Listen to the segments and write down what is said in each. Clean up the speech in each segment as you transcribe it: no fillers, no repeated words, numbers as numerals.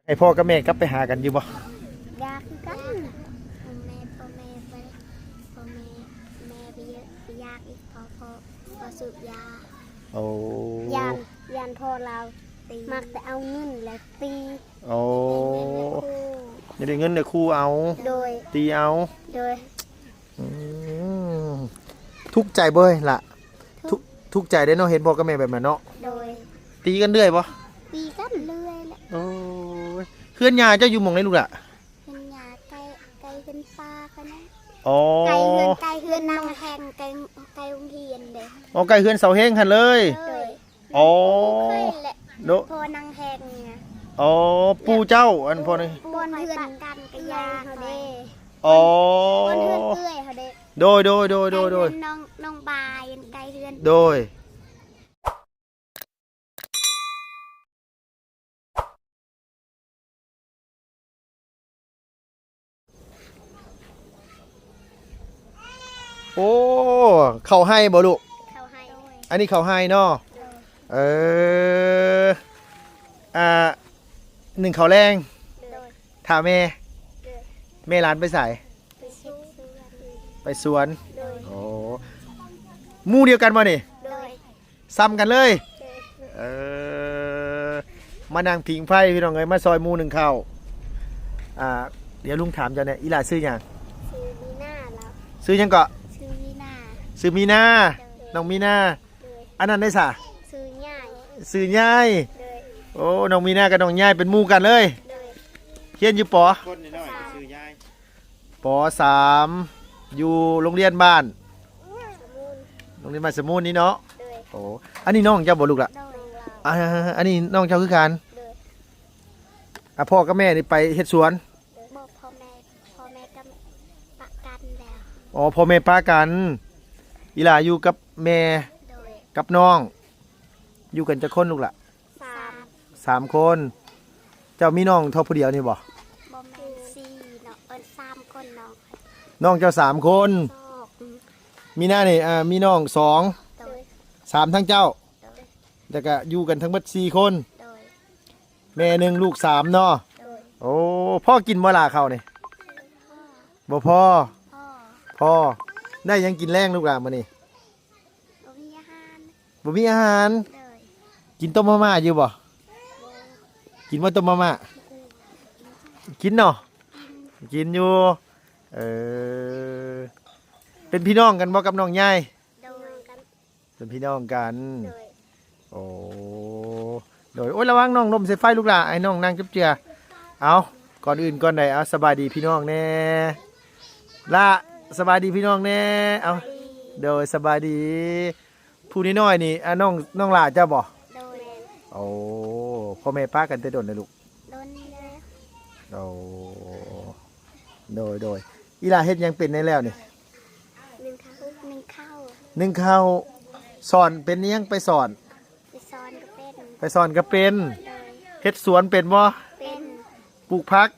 ให้พ่อกับแม่กลับไปหากันอยู่บ่ยากคือกันพ่อแม่ไปพ่อแม่ไปเยอะไปยากอีกพอสูบยาโอ้ยานพ่อเรามักแต่เอาเงินและตีโอ้อย่าได้เงินเดี๋ยวครูเอาโดยตีเอาโดยทุกข์ใจเบ้ยล่ะทุกข์ใจได้เนาะเห็นพ่อกับแม่แบบนั้นเนาะโดยตีกันเรื่อยบ่ตีกันเรื่อยแหละโอ้ยเพื่อนยาเจ้าอยู่หม่องไหนลูกล่ะเป็นยาไก่เป็นปลากันนะอ๋อไก่เฮือนนั่งแทงไก่โรงเรียนเด้อ๋อไก่เฮือนเสาเฮงหันเลยอ๋อโดพอนั่งแทงเนี่ยอ๋อปู่เจ้าอันพ่อนี่บนเฮือนกันกะยาเขาเด้อ๋อบนเฮือนเอื้อยเขาเด้โดยน้องบายไก่เฮือนโดยโอ้เขาให้บ่ลูกเขาให้อันนี้เขาให้เนาะหนึ่งเขาแรงถามแม่ร้านไปใส่ไปสวนโอ้หมู่เดียวกันมานี่ซ้ำกันเลยมานั่งผิงไฟพี่น้องเอ้ยมาซอยหมู่หนึ่งเข้าเดี๋ยวลุงถามเจ้าเนี่ยอีหล่าซื้อยังซื้อมีหน้าแล้วซื้อยังเกาะซื้อมีหน้าน้องมีนาอันนั้นได้สะซื้อง่ายโอ้น้องมีนากับน้องง่ายเป็นหมู่กันเลยเขียนอยู่ป.ป.3อยู่โรงเรียนบ้านสมุนนี่เนาะโอ้อันนี้น้องเจ้าบ่ลูกล่ะอันนี้น้องเจ้าคือกันพ่อกับแม่นี่ไปเฮ็ดสวนบอกพ่อแม่กับปะกันแล้วอ๋อพ่อแม่ป้ากันอีหล่าอยู่กับแม่กับน้องอยู่กันจะคนลูกล่ะ3 คนเจ้ามีน้องเท่าผู้เดียวนี่บ่แม่4เนาะ3คนน้องเจ้า3 คนมีหน้านี่มีน้อง2 3ทั้งเจ้าแต่ก็อยู่กันทั้งหมด4 คนแม่1ลูก3เนาะโอ้พ่อกินบ่ล่ะข้าวนี่บ่พ่อได้ยังกินแรงลูกหลานมื้อนี้บ่มีอาหารกินต้มมาม่าอยู่บ่กินว่าต้มมาม่ากินเนาะกินอยู่เป็นพี่น้องกันบ่กับน้องใหญ่เป็นพี่น้องกันโอ้โดยโอ้ยระวังน้องลมใส่ไฟลูกหล่ะไอ้น้องนั่งจับเจือเอาก่อนอื่นก่อนใดเอาสบายดีพี่น้องแน่ละสบายดีพี่น้องแน่เอาโดยสบายดีผู้น้อยนี่น้องหล่าเจ้าบ่โอ้พ่อแม่ป้ากันแต่โดนเลยลูกโอ้โดยอีหล่าเฮ็ดยังเป็นในแล้วนี่นึ่งข้าวสอนเป็นยังไปสอนก็เป็นเฮ็ดสวนเป็นบ่ปลูกผัก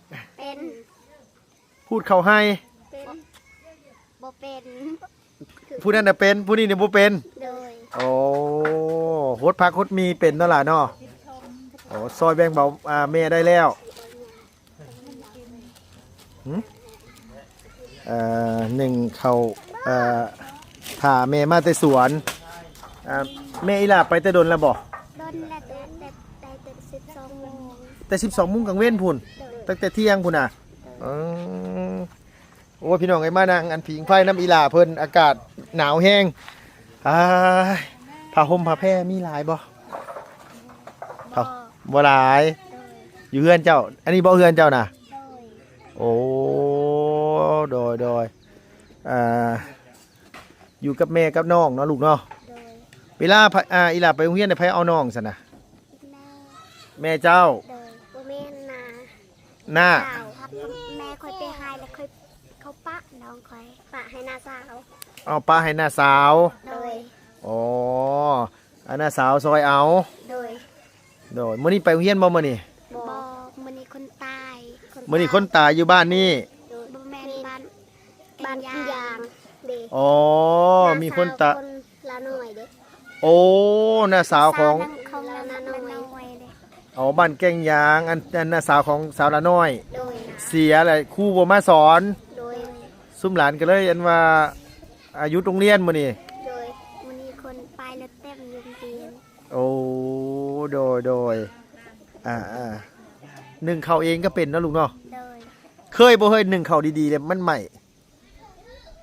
พูดเขาให้บ่เป็นผู้นั้นน่ะเป็นผู้นี้เนี่ยบ่เป็นโอ้โหดผักโหดมีเป็นนั่นล่ะเนาะโอ้ซอยแบ่งเบาแม่ได้แล้วหนึ่งเขาถ่าแม่มาแต่สวนแม่อีหล่าไปแต่โดนแล้วบ่แต่12 โมงกลางเว้นพุ่นตั้งแต่เที่ยงพุ่นน่ะโอ้พี่น้องไอ้มานั่งอันผิงไฟน้ำอีหล่าเพิ่นอากาศหนาวแห้งผ้าห่มผ้าแพร่มีหลายบ่บ่หลายอยู่เฮือนเจ้าอันนี้บ่เฮือนเจ้าน่ะโอ้โดยอยู่กับแม่กับน้องเนาะลูกเนาะเวลาอีหล่าไปโรงเรียนได้ไผเอาน้องซั่นน่ะแม่เจ้าแม่หน้าแม่ค่อยไปหายแล้วค่อยเขาปะน้องค่อยปะให้น้าสาวเอาปะให้น้าสาวอ๋ออันน้าสาวซอยเอาโดยมื้อนี้ไปโรงเรียนบ่มื้อนี้มื้อนี้คนตายอยู่บ้านนี่แม่บ้านยางอ๋อมีคนตายละหน่อยเด้โอ้น้าสาวของละน้อยเด้ อ๋อบ้านแก้งยางอันน่ะสาวของสาวละน้อย โดย เสียอะไรครูบ่มาสอน โดย ซุ่มหลานก็เลยอันว่าอายุโรงเรียนมื้อนี้ โดยมันมีคนไปแล้วเต็มโรงเรียน โอ้โดยนึ่งข้าวเองก็เป็นเนาะลูกเนาะ โดย เคยบ่เคยนึ่งข้าวดีๆเลยมันใหม่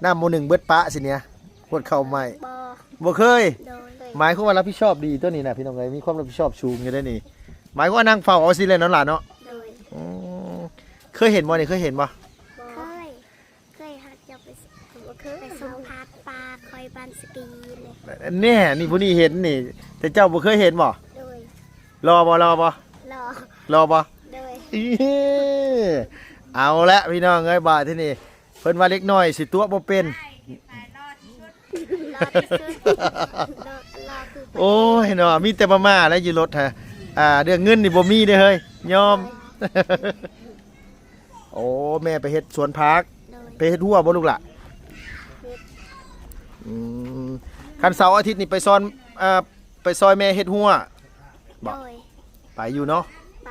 น้ำโมหนึ่งเบิดปะสิเนี่ยพวดข้าวใหม่ บอ บ่เคย โดย หมายความว่ารับผิดชอบดีตัวนี้นะพี่น้องเอ้ยมีความรับผิดชอบสูงอยู่ได้อนี่หมายความว่านั่งเฝ้าเอาสิเลยเนาะหลานเนาะ โดย อืมเคยเห็นบ่นี่เคยเห็นบ่ เคยฮักจะไปไปส่งพักปลาคอยบันสกีเลย แน่นี่ผู้นี้เห็นนี่แต่เจ้าบ่เคยเห็นบ่ โดย รอบ่ รอ รอบ่ โดย อีเอาละพี่น้องเอ้ยบาดที่นี่เพิ่นว่าเล็กน้อยสิตัวบ่เป็น รอที่สุดรอคือ โอ้ยเนาะมีแต่มาม่าแล้วอยู่รถฮะเรื่องเงินนี่บ่มีเด้อเฮ้ยยอม โอ้แม่ไปเฮ็ดสวนพัก โดย ไปเฮ็ดหัวบ่ลูกล่ะอืมคันเสาร์อาทิตย์นี่ไปไปซอยแม่เฮ็ดหัว โดย ไปอยู่เนาะ ไป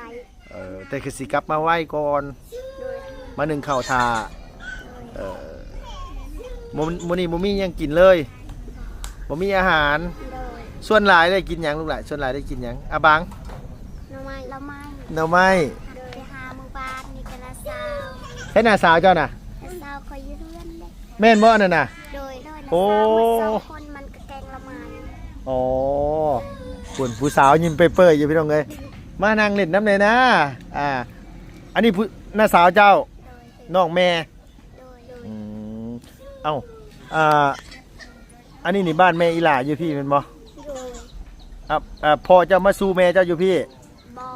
แต่คือสิกลับมาไหว้ก่อน โดย มาหนึ่งข้าวทา โดย มื้อนี้บ่มีหยังกินเลยบ่มีอาหาร โดย ส่วนหลายได้กินหยังลูกหลานส่วนหลายได้กินหยังอะบัง ละไม้ หน่อไม้ โดยไปหาหมู่บ้านนี่กันละสาว ใช่หน้าสาวเจ้าน่ะ ละสาวคอยยืนเลื่อนเลย แม่นบ่นั่นน่ะ โดยละ โอ้ สาวมันสองคนมันก็แกงละไม้ อ๋อคุณผู้สาวยิ้มเปื่อยๆอยู่พี่น้องเอ้ยมานั่งเล่นน้ำเลยนะอันนี้ผู้หน้าสาวเจ้า โดย น้องแม่ โดย อืมเอ้าอันนี้นี่บ้านแม่อีหล่าอยู่พี่แม่นบ่ โดย พ่อเจ้ามาสู่แม่เจ้าอยู่พี่ บอ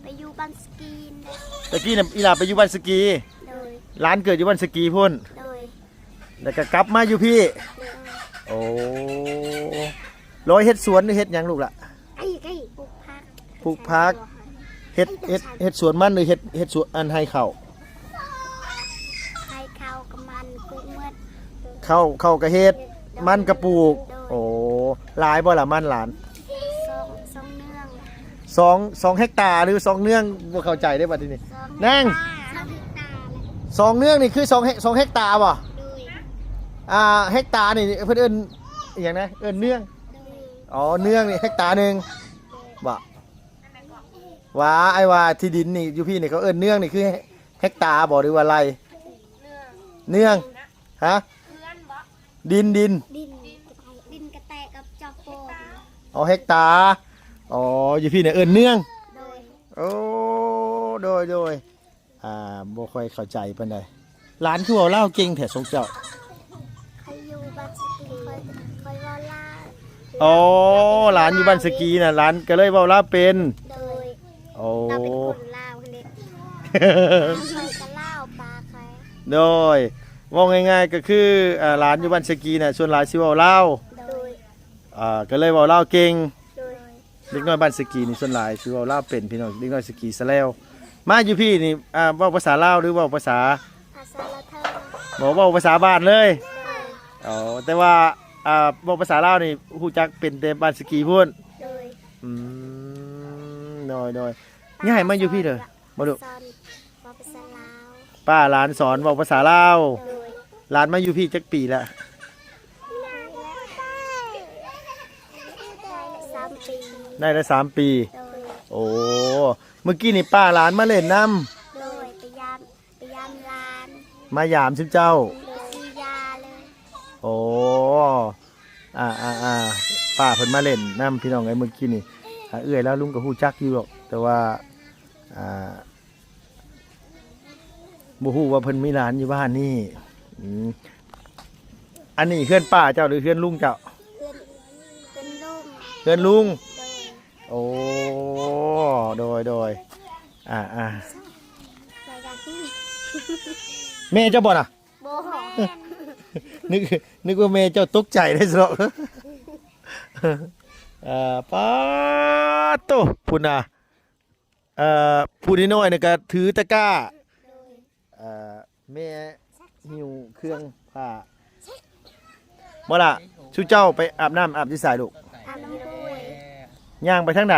ไปอยู่บ้านสกีนเลย ตะกี้น่ะอีหล่าไปอยู่บ้านสกี โดย ร้านเกิดอยู่บ้านสกีพุ่น โดย แล้วก็กลับมาอยู่พี่ โดย โอ้ร้อยเฮ็ดสวนหรือเฮ็ดหยังลูกล่ะ ไอ้ปลูกผัก ปลูกผัก เฮ็ดสวนมันหรือเฮ็ดสวนอันให้ข้าว ให้ข้าวกับมันปลูกเมื่อ ข้าวก็เฮ็ดมันก็ปลูก โอ้หลายบ่ล่ะมันหลาน สองเนื่อง สองเฮกตาร์หรือ2เนื่องบ่เข้าใจได้บัดนี้ สอง นั่ง สองเฮกตาร์เลย 2เนื่องนี่คือ2เฮกตาร์บ่ โดย เฮกตาร์นี่เพิ่นเอิ้นอหย่างนะเอิ้นเนื่อง โดย อ๋อเนื่องนี่เฮกตาร์หนึงบ่ว่าไอ้ว่าที่ดินนี่อยู่พี่นี่เขาเอิ้นเนื่องนี่คือเฮกตาร์บ่หรือว่าไรเนื่องฮะดิน ดินกระแตกับจอกโปง อ๋อเฮกตาร์อ๋ออยู่พี่เนี่ยเอิ้นเนื่อง โดย โอ้โดยบ่ค่อยเข้าใจปานใดหลานคือเว้าลาวเก่งแท้สงเจ้า ใครอยู่บ้านสกีคอยว่าล่า อ๋อหลานอยู่บ้านสกีน่ะหลานก็เลยเว้าลาวเป็น โดย โอ้ เราเป็นคนลาวเด็กใครก็เล่าปลาใคร โดยว่าง่ายๆก็คือหลานอยู่บ้านสกีน่ะส่วนหลายสิเว้าลาว โดย ก็เลยเว้าลาวเก่ง โดย เด็กน้อยบ้านสกีนี่ส่วนหลายสิเว้าลาวเป็นพี่น้องเด็กน้อยสกีซะแล้วมาอยู่พี่นี่เว้าภาษาลาวหรือเว้าภาษา ภาษาละเธอ บ่เว้าภาษาบ้านเลย โดย อ๋อแต่ว่าเว้าภาษาลาวนี่ฮู้จักเป็นแต่บ้านสกีพุ่น โดย อืมน้อยง่ายมาอยู่พี่เด้อมาดู สอนว่าภาษาลาว ป้าหลานสอนเว้าภาษาลาว โดย หลานมาอยู่พี่จักปีละ 3 ปี ได้ละ3 ปี โดย โอ้เมื่อกี้นี่ป้าหลานมาเล่นน้ โดยไปยามร้าน ำมายามชิมเจ้า โดยซื้อยาเลย โอ้ป้าเพิ่นมาเล่นน้ำพี่น้องไอ้เมื่อกี้นี่เอื้อยแล้วลุงก็ฮู้จักอยู่หรอกแต่ว่าบ่ฮู้ว่าเพิ่นมีหลานอยู่บ้านนี่อืมอันนี้เพื่อนป้าเจ้าหรือเพื่อนลุงเจ้า เป็นลูก เพื่อนลุง โดย โอ้โดยราย การที่ แม่เจ้าบ่น่ะ โบหอ นึกว่าแม่เจ้าตกใจได้สิหรอกป้าโตพุ่นน่ะผู้น้อยๆนี่ก็ถือตะกร้าแม่หิวเครื่องผ้าบ่ล่ะชูเจ้าไปอาบน้ำอาบที่สายลูก อาบน้ำพุย ย่างไปทางใด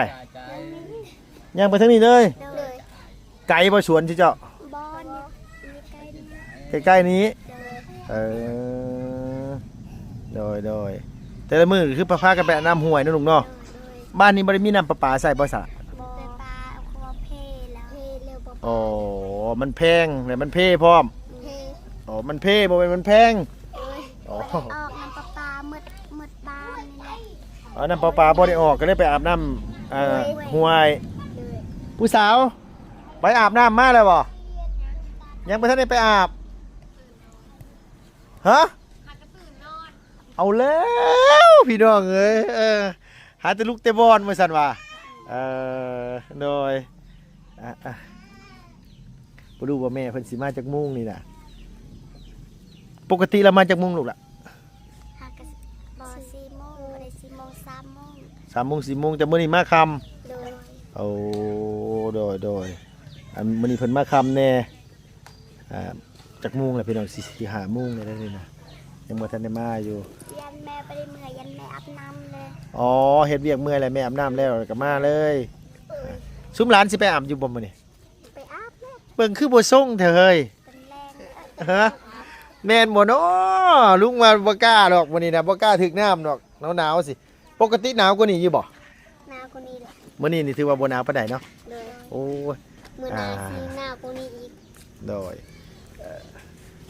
ย่างไปทางนี้เลย โดย ไกลบ่สวนที่เจ้า บอนมีไก่นี่ ใกล้ๆนี้ โดย เออโดยแต่ละมื้อคือพากันไปอาบน้ำห้วยเนาะลุงเนาะ โดย บ้านนี้บ่ได้มีน้ำประปาใส่บ่ซะ บอไปปลาเอาคอเพแล้วเพเร็วบ่ อ๋อมันแพงแล้วมันเพพร้อม เพ อ๋อมันเพบ่แม่นมันแพง โอ้ย อ๋อ ออกน้ำปลามืดบ้านนี่แหละ เอาน้ำประปาบ่ได้ออกก็เลยไปอาบน้ำห้วย โดย ผู้สาวไปอาบน้ำมาแล้วบ่ยังบ่ทันได้ไปอาบฮะเอาแล้วพี่น้องเอ้ยหาแต่ลูกเตะบอลมาสั่นว่าโดยบ่รู้ว่าแม่เพิ่นสิมาจากมุ้งนี่น่ะปกติเรามาจากมุ้งลูกล่ะ หากบอ4 โมงบ่ได้4 โมง3 โมง 3 โมง 4 โมงแต่มื้อนี้มาค่ำ โดย โอ้โดยอันมื้อนี้เพิ่นมาค่ำแน่จากมุ้งแหละพี่น้องสิหามุ้งได้เลยนะยังบ่ทันได้มาอยู่ ยันแม่ไปได้เมื่อยยันแม่อาบน้ำเลย อ๋อเฮ็ดเวียกเมื่อยแล้วแม่อาบน้ำแล้วก็มาเลยซุมหลานสิไปอาบอยู่บ่มื้อนี้ ไปอาบแล้ว เบิ่งคือบ่ส่งเถอะเฮ้ย เป็นแรง ฮะแม่นบ่เนาะลุงมาบ่กล้าดอกมื้อนี้นะบ่กล้าถึกน้ำดอกหนาวๆสิปกติหนาวกว่านี้อยู่บ่ หนาวกว่านี้แหละ มื้อนี้นี่ถือว่าบ่หนาวปานใดเนาะ เลย โอ้ย มื้อหน้าสิหนาวกว่านี้อีก โดย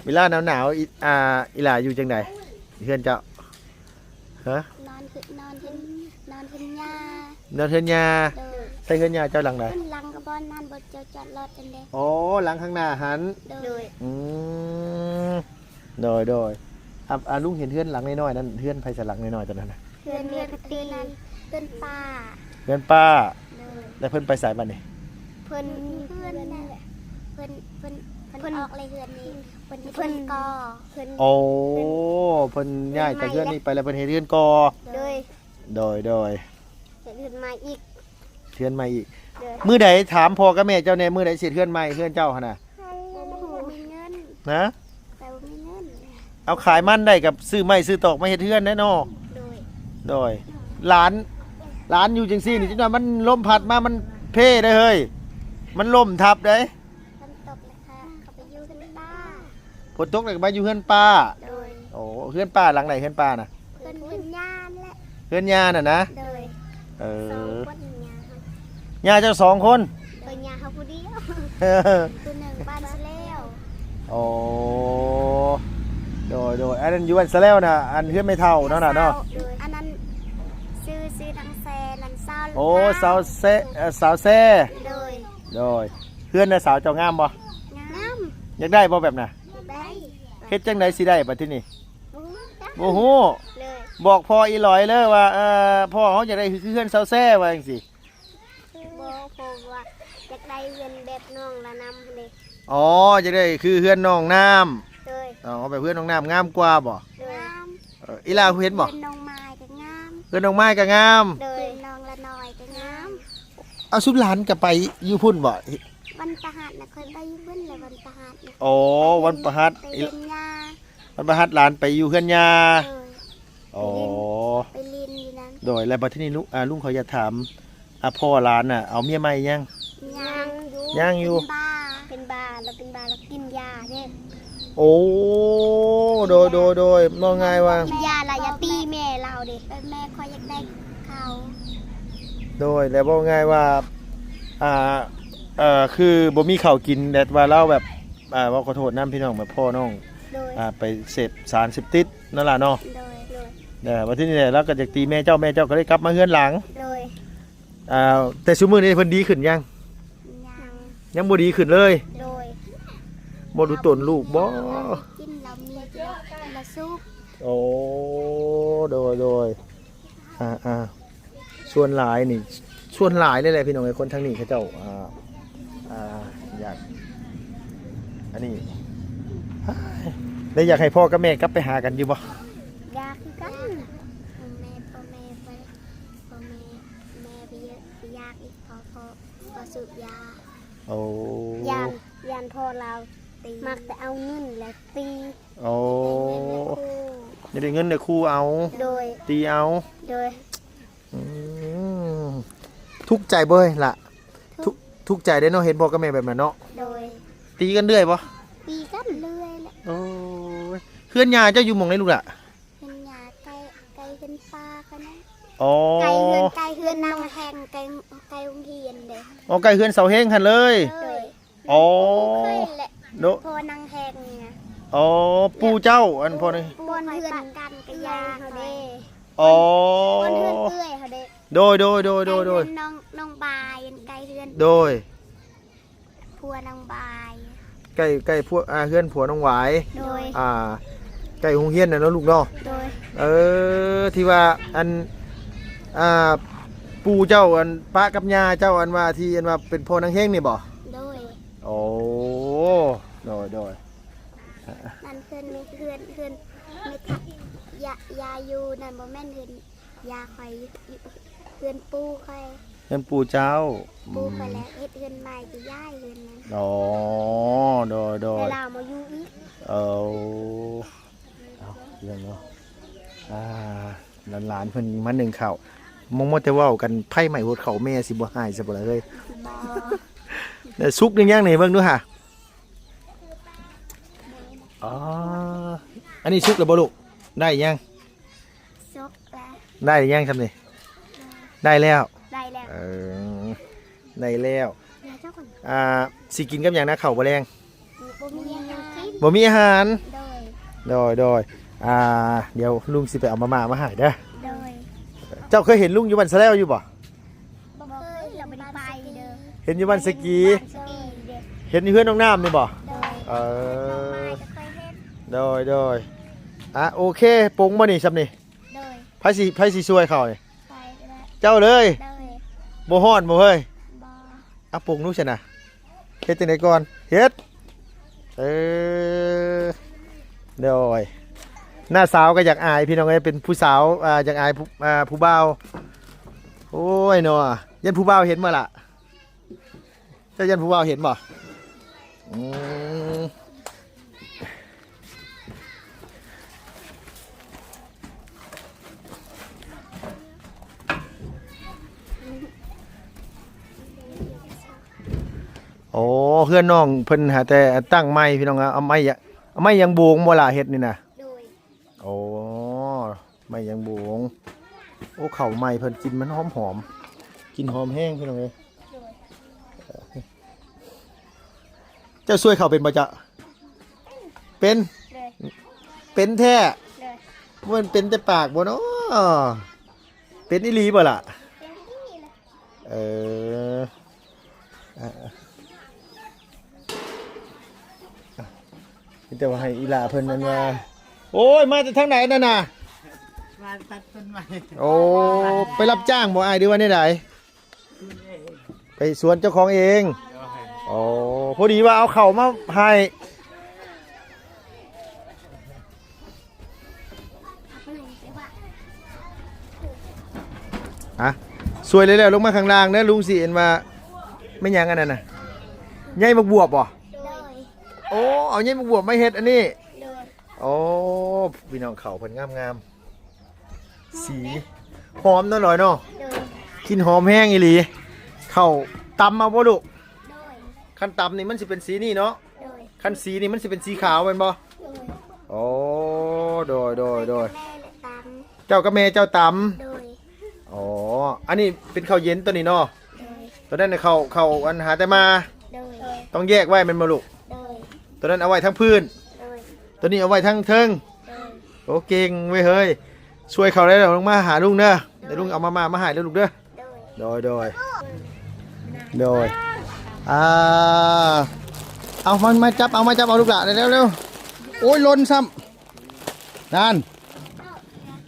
เวลาหนาวๆอีหล่าอยู่จังไดเฮือนเจ้าฮะ นอนขึ้นหญ้านอนเฮือนยา เด้อ ใส่เฮือนยาเจ้าหลังใด ขึ้นหลังก็บ่นั่นบ่เจ้าจอดรถกันเด้ อ๋อหลังข้างหน้าหัน โดย อืมโดยลุงเห็นเฮือนหลังน้อยๆนั่นเฮือนไผสลักน้อยๆตอนนั้นน่ะ เพื่อนเรียนตีนั้นเพื่อนป้า เฮือนป้า โดย แล้วเพิ่นไปสายบัดนี้ เพื่อนนั่นแหละเพื่อนออกเลยเพื่อนนี้เพื่อนกอเพื่อน โอ้เพิ่นย้ายจากเฮือนนี้ไปแล้วเพิ่นเฮ็ดเฮือนกอ โดย โดย เห็นเพื่อนมาอีก เฮือนใหม่อีก โดย มื้อใดถามพ่อกับแม่เจ้าแน่มื้อใดสิเฮ็ดเฮือนใหม่เฮือนเจ้าหั่นน่ะ บ่มีเงิน นะ แต่บ่มีเงิน เอาขายมันได้กับซื้อไม้ซื้อตอกมาเฮ็ดเฮือนแน่นอน โดย หลานอยู่จังซี่นี่จังว่ามันลมพัดมามันเพ่ได้เฮ้ยมันล่มทับได้ มันตกเลยค่ะเขาไปอยู่กันบ้า ฝนตกแล้วก็มาอยู่เฮือนป้า โดย โอ้เฮือนป้าหลังไหนเฮือนป้าน่ะ เพื่อนย่านแหละ เฮือนยาน่ะนะ โดย เอ สอง อ คนย่าครับ ยาเจ้าสองคน โดยย่าเขาผู้เดียว เออ ตัวหนึ่งบ้านซะแล้ว โอ้โดยอันนั้นอยู่อันซะแล้วน่ะอันเฮือนไม่เท่าเนาะน่ะเนาะ โดยอันนั้นซื้อทางแซนันเศร้า โอ้สาวแซ่ โดย เฮือนน่ะสาวเจ้างามบ่ งาม อยากได้บ่แบบน่ะ ได้ เฮ็ดจังไดสิได้บัดทีนี้ โอ้โห บ่ฮู้ เลย บอกพ่ออีหลอยเลยว่าพ่อเขาอยากได้คือเฮือนสาวแซ่ว่าจังซี่ บอกผมว่าจะได้เงินแบบน้องละนำเลย อ๋ออยากได้คือเฮือนน้องน้ำ เลย อ๋อแบบเฮือนน้องน้ำงามกว่าบ่ งาม อีลาเห็นบ่ เป็นน้องไม้ก็งาม เฮือนน้องไม้ก็งาม เลยน้องละน้อยก็งาม เอาสุดหลานก็ไปอยู่พุ่นบ่ วันประหัสนะเคยไปอยุ่เบิ้นเลยวันประหัสนะ อ๋อวันประหัส ไปเล่นยา วันประหัสหลานไปอยู่เฮือนยา เลย อ๋อ ไปเรียนอยู่นั้น โดยแล้วบัดทีนี้ลุงเขาอยากถามพ่อหลานน่ะเอาเมียใหม่ยัง ยังอยู่ ยังอยู่ เป็นบาแล้วเป็นบาแล้วกินยาเนี่ย โอ้โดยมองไงว่า กินยาละอย่าตีแม่เราเด็กแม่คอยอยากได้เขา โดยแล้วบอกไงว่าคือบ่มีข้าวกินแต่ว่าเราแบบว่าขอโทษน้ำพี่น้องแบบพ่อน้อง โดย ไปเสพสารเสพติดนั่นล่ะเนาะ โดย วันที่นี่เราก็จะตีแม่เจ้าก็ได้กลับมาเฮือนหลัง โดย แต่ซุมื้อนี้เพิ่นดีขึ้นยัง ยัง ยังบ่ดีขึ้นเลย โดย บ่ดูตนลูกบ่ กินเรามีกินเราซุป โอ้โดยส่วนหลายนี่ส่วนหลายเลยแหละพี่น้องไอ้คนทางนี้เขาเจ้าอยากอันนี้แล้วอยากให้พ่อกับแม่กลับไปหากันอยู่บ่ ยาคือกันแม่พ่อแม่ไปพ่อแม่ไปเยอะไปยากอีกพอสูบยา โอ้ ยานพ่อเราตีมักแต่เอาเงินและตี โอ้อยากได้เงินได้ครูเอา โดย ตีเอา โดย อืมทุกข์ใจเบ้ยล่ะ ทุกข์ใจได้เนาะเห็นพ่อกับแม่แบบนั้นเนาะ โดย ตีกันเรื่อยบ่ ปีกันเรื่อยแหละ โอ้ยเพื่อนยาเจ้าอยู่หม่องไหนลูกล่ะ เป็นหญ้าไก่เฮือนปลากันนะ อ๋อ ไก่เฮือนนางแหงไก่โรงเรียนเด้ อ๋อใกล้เฮือนเสาเฮงหั่นเลย โดย อ๋อ เคยแหละ โด พอนางแหงเนี่ย อ๋อปู่เจ้าอันพ่อนี่ ปวนเฮือนกันกะยาเขาเด้ อ๋อ ปวนเฮือนเอื้อยเขาเด้ โดย ไก่เฮือนน้องบายไก่เฮือน โดย พัวนางบาย ใกล้พวกเฮือนผัวน้องหวาย โดย ใกล้โรงเรียนน่ะเนาะลูกเนาะ โดย ที่ว่าอันปู่เจ้าอันป้ากับย่าเจ้าอันว่าที่อันว่าเป็นพ่อนางเฮงนี่บ่ โดย โอ้โดย นั่นเฮือนไม่ทักยาอยู่นั่นบ่แม่นเฮือนยาข่อยเฮือนปูข่อย เฮือนปู่เจ้า ปูข่อยแล้วเฮ็ดเฮือนใหม่จะย้ายเฮือนนั้น อ๋อโดย เวลามาอยู่อีก เอาเรื่องเนาะหลานเพิ่นมาหนึ่งข้าวมองว่าแต่เว้ากันไผใหม่โหดเขาแม่สิบ่หายซะบ่ล่ะเฮ้ย บ่ แต่สุกหนึงยังนี่เบิ่งดูห่ะอ๋ออันนี้สุกแล้วบ่ลูกได้ยัง ซกแล้ว ได้ยังครับนี่ได้แล้ว ได้แล้ว ได้แล้ว เดี๋ยวเจ้าก่อน สิกินกับหยังนะข้าวบ่แรง บ่มีหยังกิน บ่มีอาหาร โดย โดยเดี๋ยวลุงสิไปเอามาให้เด้อ โดย เจ้าเคยเห็นลุงอยู่บ้านสะแล้วอยู่บ่ บ่เคยเราไม่ได้ไปเด้อ เห็นอยู่บ้านสกี บ้านสกีเด้อ เห็นอยู่เพื่อนน้องน้ำนี่บ่ โดย เอ น้อง อ ไม้ก็เคยเฮ็ด โดยโอเคปรุงบ่นี่ซับนี่ โดย ไผสิช่วยเขานี่ ไปแล้ว เจ้าเลย โดย บ่ฮ้อนบ่เฮ้ย บ่ ปรุงนู่นซั่นน่ะเฮ็ดจังไดก่อนเฮ็ดโดยหน้าสาวก็อยากอายพี่น้องเอ้ยเป็นผู้สาวอยากอายผู้บ่าวโอ้ยเนาะยันผู้บ่าวเห็นบ่ล่ะเจ้ายันผู้บ่าวเห็นบ่อืมโอ้เพื่อนน้องเพิ่นหาแต่ตั้งไม้พี่น้องเอาไม้ยังโบงบ่ล่ะเฮ็ดนี่น่ะ โดย โอ้ไม้ยังโบงโอ้ข้าวไม้เพิ่นกินมันหอมกินหอมแห้งพี่น้องเอ้ยเจ้าช่วยเขาเป็นบ่จ๊ะเป็น โดย เป็นแท้ โดย มันเป็นแต่ปากบ่เนาะเป็นอีหลีบ่ล่ะ เป็นที่แหละ เออแต่ว่าให้อีหลาเพิ่นนั่นว่าโอ้ยมาจากทางไหนนั่นน่ะ มาตัดต้นไม้ โอ้ไปรับจ้างบ่อ้ายหรือว่าได้ไดไปสวนเจ้าของเองโอ้พอดีว่าเอาเข่าวมาให้สวยเลยแล้วลงมาข้างล่างนะลุงสิเห็นว่าไม่หยังอันนั้นน่ะใหญ่บักบวบบ่ โดย โอ้เอาใหญ่บักบวบไม่เฮ็ดอันนี้ โดย โอ้พี่น้องเขาเพิ่นงามสีหอมเนาะหน่อยเนาะ โดย กินหอมแห้งอีหลีเข้าตำมาบ่ลูก โดย คันตำนี่มันสิเป็นสีนี่เนาะ โดย คันสีนี่มันสิเป็นสีขาวแม่นบ่ โดย โอ้โดย แม่และตาม เจ้ากับแม่เจ้าต โดย ำอ๋ออันนี้เป็นข้าวเย็นตัวนี้เนาะ โดย ตัวนั้นน่ะข้าวอันหาแต่มา โดย ต้องแยกไว้แม่นบ่ลูก โดย ตัวนั้นเอาไว้ทั้งพื้น โดย ตัวนี้เอาไว้ทั้งเทิง โดย โอ้เก่งเว้ยเฮ้ยช่วยเขาได้แล้วลงมาหาลุงเด้อเดี๋ยวลุงเอามาให้แล้วลูกเด้อ โดย โดยเอามันมาจับเอาลูกหลานเร็วโอ้ยหล่นซ้ำนั่น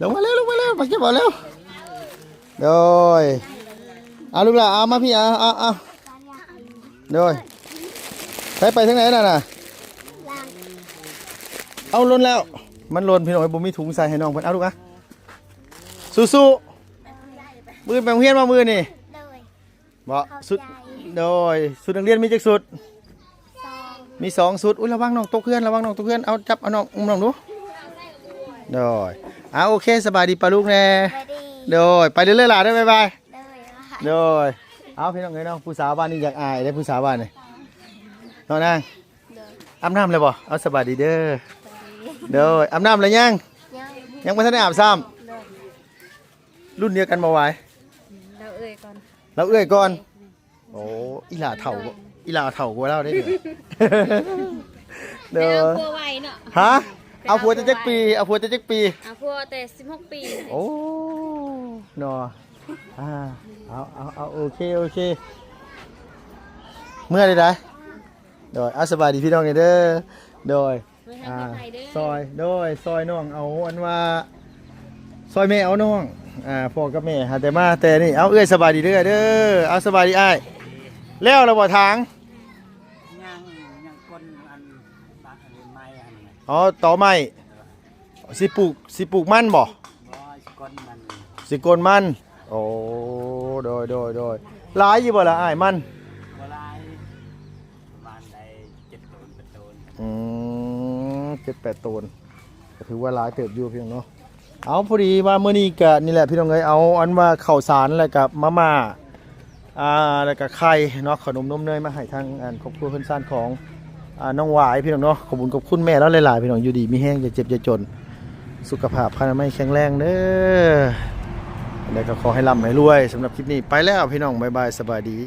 ลงมาเร็วมาเก็บเอาเร็วโดยเอาลูกหลานเอามาพี่เอาโดยใช้ไปทางไหนน่ะ ล่าง เอาหล่นแล้วมันหล่นพี่น้องบ่มีถุงใส่ให้น้องเพิ่นเอาลูกอะสู้ๆมือไปโรงเรียนมามือนี่ โดย บ่ เข้า สุด ใจ โดยสุดนักเรียนมีจักสุด ซอง มี2สุดอุ้ยระวังน้องตกเพื่อนเอาจับเอาน้องอุ้มน้องดูโดยโอเคสบายดีปะลูกแน่ ไปดี โดยไปเรื่อยๆล่ะเด้อบ๊ายบาย โดยว่า โดย เอาพี่น้องเอ้ยน้องผู้สาวบ้านนี้อยากอายได้ผู้สาวบ้านนี่น้องนาง โดย อาบน้ำเลยบ่เอาสบายดีเด้อเด้ออาบน้ำเลยยัง ยัง ยังไม่ทันได้อาบซ้ โดย ำรุ่นเดียวกันบ่ไหว เราเอ่ยก่อน เราเอื้อยก่อนโอ้อีหลาเฒ่าอีหลาเฒ่ากว่าเราได้เด้อ เด้อ พัวไวเนาะ ฮะเอาผัวจะจักปีเอาผัวจะจักปี พัวแต่16 ปี โอ้เนาะเอาโอเคเมื่อใดได้โดยเอาสบายดีพี่น้องเด้อโดย มาทางไทยเด้อ ซอยน้องเอาอันว่าซอยแม่เอาน้องพ่อกับแม่หาแต่มาแต่นี่เอาเอื้อยสบายดีเด้อเอาสบายดีอ้ายแล้วเราบ่ทาง ยังคนอันบักอันไม้อันนี้ อ๋อต่อไม้สิปลูกมันบ่ บ่คนมัน สิโกนมันโอ้โดยหลายอยู่บ่ล่ะอ้ายมัน บ่หลายประมาณได้7 ต้น8 ต้น 7-8 ต้นก็ถือว่าหลายเติบอยู่พี่น้องเนาะเอาพอดีว่ามื้อนี้ก็นี่แหละพี่น้องเอ้ยเอาอันว่าข้าวสารแล้วก็มาม่าแล้วก็ไข่เนาะขนมนมเนยมาให้ทางครอบครัวเพิ่นซ่านของน้องหวายพี่น้องเนาะขอบคุณแม่แล้วหลายๆพี่น้องอยู่ดีมีแห้งอย่าเจ็บอย่าจนสุขภาพพานามัยแข็งแรงเด้อแล้วก็ขอให้ร่ำให้รวยสำหรับคลิปนี้ไปแล้วพี่น้องบ๊ายบายสบายดี